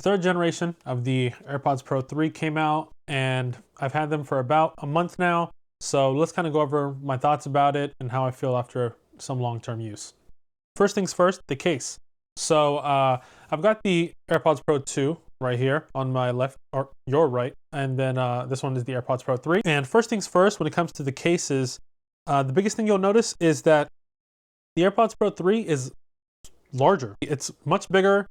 third generation of the AirPods Pro 3 came out, and I've had them for about a month now. So let's kind of go over my thoughts about it and how I feel after some long-term use. First things first, the case. So I've got the AirPods Pro 2 right here on my left, or your right, and then this one is the AirPods Pro 3. And first things first, when it comes to the cases, the biggest thing you'll notice is that the AirPods Pro 3 is larger. It's much bigger,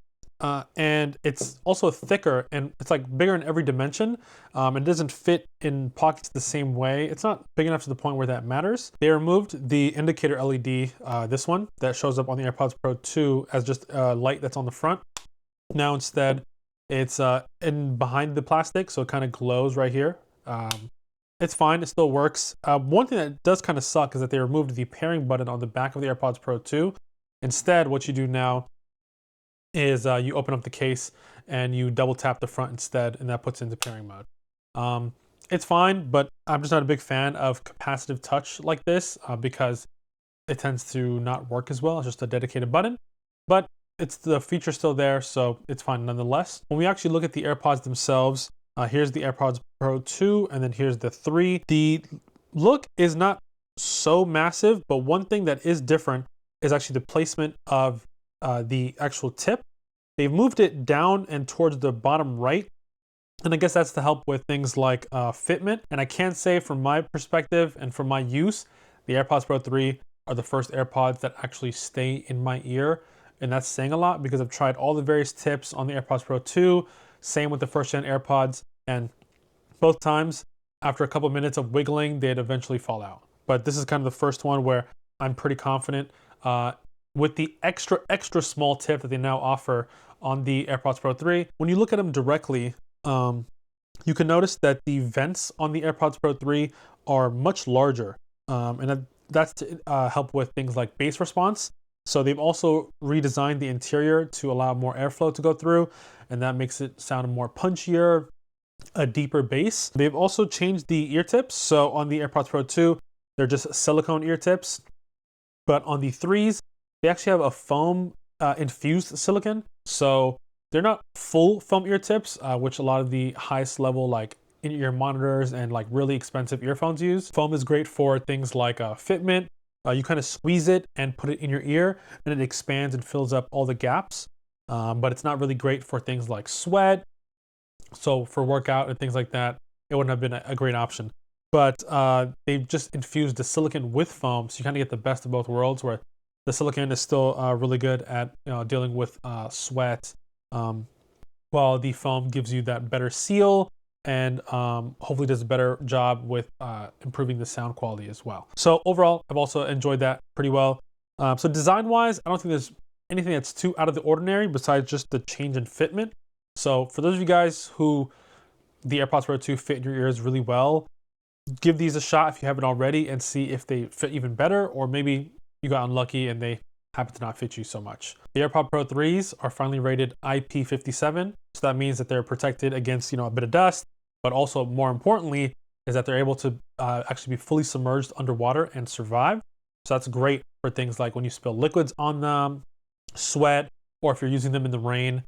and it's also thicker, and it's like bigger in every dimension. It doesn't fit in pockets the same way. It's not big enough to the point where that matters. They removed the indicator LED, this one, that shows up on the AirPods Pro 2 as just a light that's on the front. Now instead, it's in behind the plastic, so it kind of glows right here. It's fine, it still works. One thing that does kind of suck is that they removed the pairing button on the back of the AirPods Pro 2. Instead, what you do now is you open up the case and you double tap the front instead, and that puts it into pairing mode. It's fine, but I'm just not a big fan of capacitive touch like this because it tends to not work as well. It's just a dedicated button, but it's the feature still there, so it's fine nonetheless. When we actually look at the AirPods themselves, here's the AirPods Pro 2, and then here's the 3. The look is not so massive, but one thing that is different is actually the placement of the actual tip. They've moved it down and towards the bottom right, and I guess that's to help with things like fitment. And I can say from my perspective and from my use, the AirPods Pro 3 are the first AirPods that actually stay in my ear, and that's saying a lot because I've tried all the various tips on the AirPods Pro 2, same with the first gen AirPods, and both times, after a couple minutes of wiggling, they'd eventually fall out. But this is kind of the first one where I'm pretty confident with the extra small tip that they now offer on the AirPods Pro 3. When you look at them directly, you can notice that the vents on the AirPods Pro 3 are much larger, and that's to help with things like bass response. So they've also redesigned the interior to allow more airflow to go through, and that makes it sound more punchier, a deeper bass. They've also changed the ear tips. So on the AirPods Pro 2, they're just silicone ear tips, but on the 3s, they actually have a foam infused silicone. So they're not full foam ear tips, which a lot of the highest level like in-ear monitors and like really expensive earphones use. Foam is great for things like fitment. You kind of squeeze it and put it in your ear, and it expands and fills up all the gaps. But it's not really great for things like sweat. So for workout and things like that, it wouldn't have been a great option. But they've just infused the silicone with foam, so you kind of get the best of both worlds, where the silicone is still really good at dealing with sweat, while the foam gives you that better seal and hopefully does a better job with improving the sound quality as well. So overall, I've also enjoyed that pretty well. So design-wise, I don't think there's anything that's too out of the ordinary besides just the change in fitment. So for those of you guys who the AirPods Pro 2 fit in your ears really well, give these a shot if you haven't already and see if they fit even better, or maybe you got unlucky and they happen to not fit you so much. The AirPods Pro 3s are finally rated IP57, so that means that they're protected against a bit of dust, but also more importantly is that they're able to actually be fully submerged underwater and survive. So that's great for things like when you spill liquids on them, sweat, or if you're using them in the rain.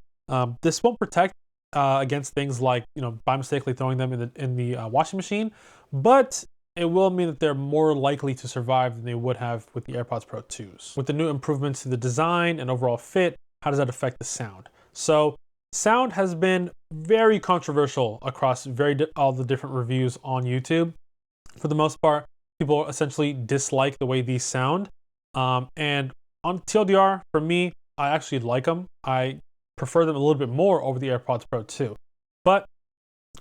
This won't protect against things like by mistakenly throwing them in the washing machine, but it will mean that they're more likely to survive than they would have with the AirPods Pro 2s. With the new improvements to the design and overall fit, how does that affect the sound? So sound has been very controversial across all the different reviews on YouTube. For the most part, people essentially dislike the way these sound. And on TLDR, for me, I actually like them. I prefer them a little bit more over the AirPods Pro 2. But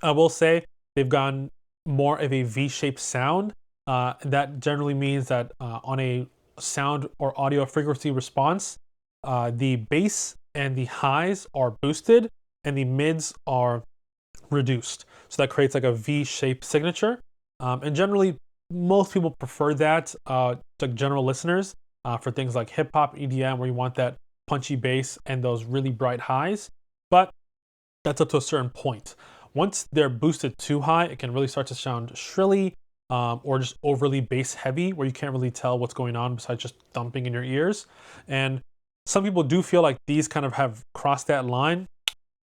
I will say they've gotten more of a V-shaped sound. That generally means that on a sound or audio frequency response, the bass and the highs are boosted and the mids are reduced. So that creates like a V-shaped signature. And generally, most people prefer that to general listeners for things like hip hop, EDM, where you want that punchy bass and those really bright highs. But that's up to a certain point. Once they're boosted too high, it can really start to sound shrilly or just overly bass heavy, where you can't really tell what's going on besides just thumping in your ears. And some people do feel like these kind of have crossed that line.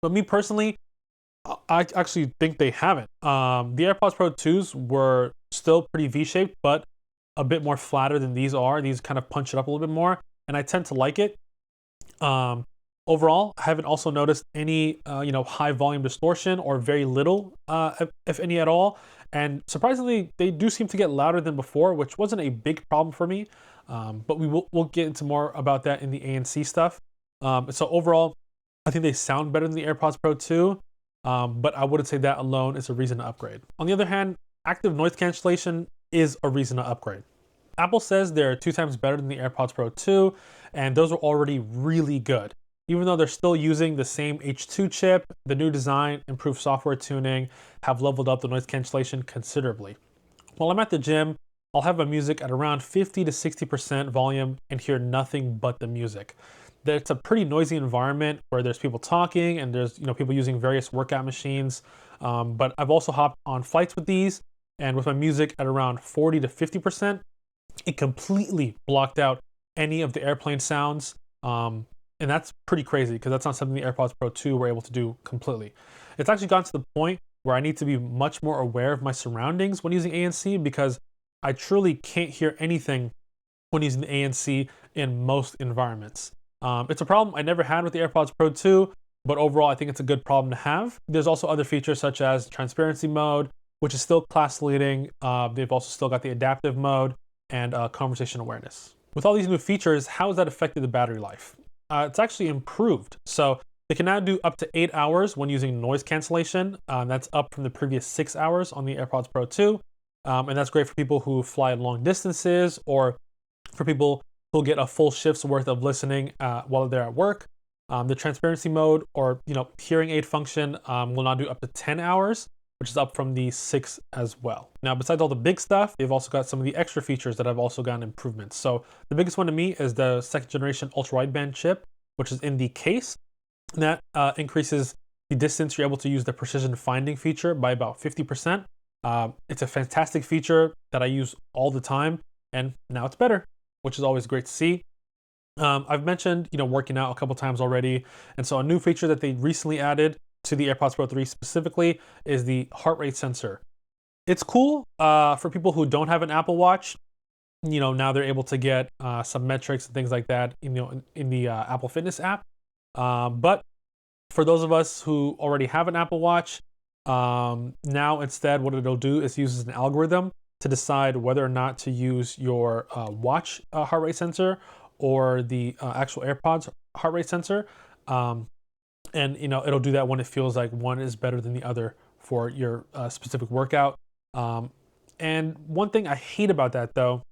But me personally, I actually think they haven't. The AirPods Pro 2s were still pretty V-shaped, but a bit more flatter than these are. These kind of punch it up a little bit more, and I tend to like it. Um, Overall, I haven't also noticed any, high volume distortion or very little, if any at all. And surprisingly, they do seem to get louder than before, which wasn't a big problem for me. But we'll get into more about that in the ANC stuff. So overall, I think they sound better than the AirPods Pro 2, but I wouldn't say that alone is a reason to upgrade. On the other hand, active noise cancellation is a reason to upgrade. Apple says they're 2 times better than the AirPods Pro 2, and those are already really good. Even though they're still using the same H2 chip, the new design, improved software tuning have leveled up the noise cancellation considerably. While I'm at the gym, I'll have my music at around 50 to 60% volume and hear nothing but the music. It's a pretty noisy environment where there's people talking and there's people using various workout machines. But I've also hopped on flights with these, and with my music at around 40 to 50%, it completely blocked out any of the airplane sounds. And that's pretty crazy because that's not something the AirPods Pro 2 were able to do completely. It's actually gotten to the point where I need to be much more aware of my surroundings when using ANC, because I truly can't hear anything when using the ANC in most environments. It's a problem I never had with the AirPods Pro 2, but overall I think it's a good problem to have. There's also other features such as transparency mode, which is still class leading. They've also still got the adaptive mode and conversation awareness. With all these new features, how has that affected the battery life? It's actually improved. So they can now do up to 8 hours when using noise cancellation. That's up from the previous 6 hours on the AirPods Pro 2. And that's great for people who fly long distances, or for people who'll get a full shift's worth of listening while they're at work. The transparency mode, or hearing aid function, will now do up to 10 hours, which is up from the 6 as well. Now, besides all the big stuff, they've also got some of the extra features that have also gotten improvements. So the biggest one to me is the 2nd generation ultra-wideband chip, which is in the case. And that increases the distance you're able to use the precision finding feature by about 50%. It's a fantastic feature that I use all the time, and now it's better, which is always great to see. I've mentioned, working out a couple times already. And so a new feature that they recently added to the AirPods Pro 3 specifically is the heart rate sensor. It's cool for people who don't have an Apple Watch. Now they're able to get some metrics and things like that in the Apple Fitness app. But for those of us who already have an Apple Watch, now instead what it'll do is use an algorithm to decide whether or not to use your watch heart rate sensor or the actual AirPods heart rate sensor. And it'll do that when it feels like one is better than the other for your specific workout. And one thing I hate about that, though,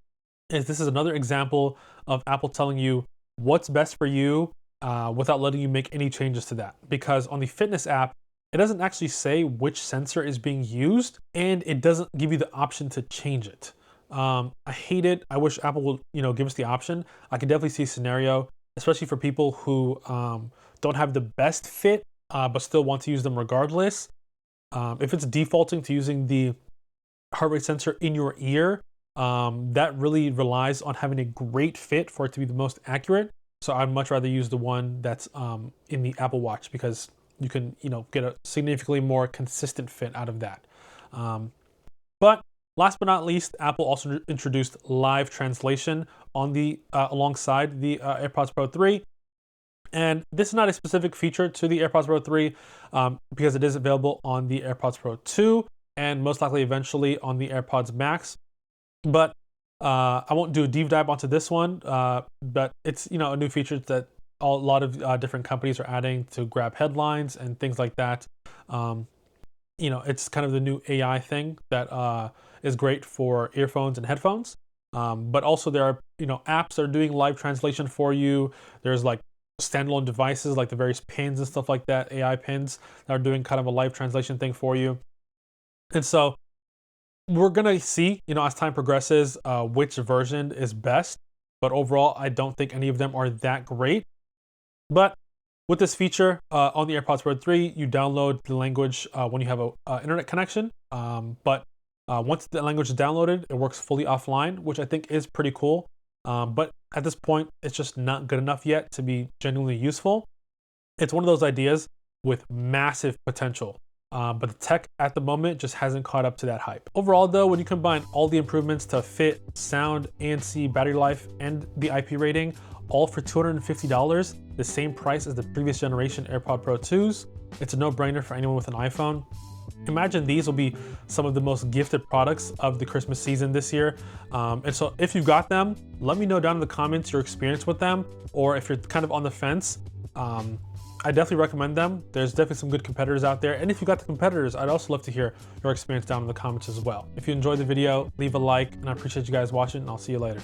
is this is another example of Apple telling you what's best for you without letting you make any changes to that. Because on the fitness app, it doesn't actually say which sensor is being used, and it doesn't give you the option to change it. I hate it. I wish Apple would give us the option. I could definitely see a scenario, especially for people who don't have the best fit, but still want to use them regardless. If it's defaulting to using the heart rate sensor in your ear, that really relies on having a great fit for it to be the most accurate. So I'd much rather use the one that's in the Apple Watch, because you can get a significantly more consistent fit out of that. But last but not least, Apple also introduced live translation on the alongside the AirPods Pro 3. And this is not a specific feature to the AirPods Pro 3 because it is available on the AirPods Pro 2 and most likely eventually on the AirPods Max. But I won't do a deep dive onto this one, but it's a new feature that a lot of different companies are adding to grab headlines and things like that. It's kind of the new AI thing that is great for earphones and headphones. But also there are apps that are doing live translation for you. There's like standalone devices like the various pins and stuff like that, AI pins that are doing kind of a live translation thing for you. And so we're gonna see, as time progresses, which version is best. But overall, I don't think any of them are that great. But with this feature on the AirPods Pro 3, you download the language when you have a internet connection. But once the language is downloaded, it works fully offline, which I think is pretty cool. But at this point, it's just not good enough yet to be genuinely useful. It's one of those ideas with massive potential. But the tech at the moment just hasn't caught up to that hype. Overall though, when you combine all the improvements to fit, sound, ANC, battery life, and the IP rating, all for $250, the same price as the previous generation AirPod Pro 2s, it's a no-brainer for anyone with an iPhone. Imagine these will be some of the most gifted products of the Christmas season this year. And so if you got them, let me know down in the comments your experience with them, or if you're kind of on the fence. I definitely recommend them. There's definitely some good competitors out there. And if you got the competitors, I'd also love to hear your experience down in the comments as well. If you enjoyed the video, leave a like, and I appreciate you guys watching, and I'll see you later.